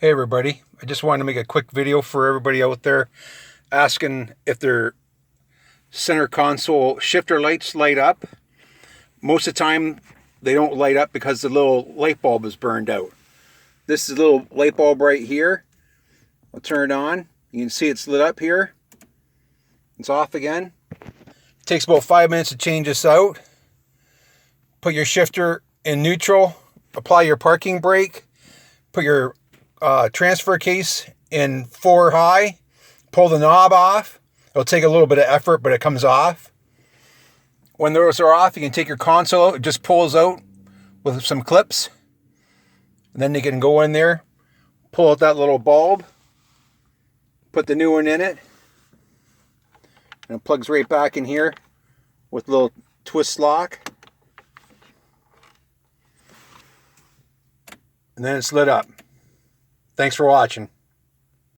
Hey everybody, I just wanted to make a quick video for everybody out there asking if their center console shifter lights light up. Most of the time they don't light up because the little light bulb is burned out. This is a little light bulb right here. I'll turn it on. You can see it's lit up here. It's off again. It takes about 5 minutes to change this out. Put your shifter in neutral, apply your parking brake, put your transfer case in 4 high, pull the knob off. It'll take a little bit of effort, but it comes off. When those are off, you can take your console out. It just pulls out with some clips. And then you can go in there, pull out that little bulb, put the new one in it, and it plugs right back in here with a little twist lock. And then it's lit up. Thanks for watching.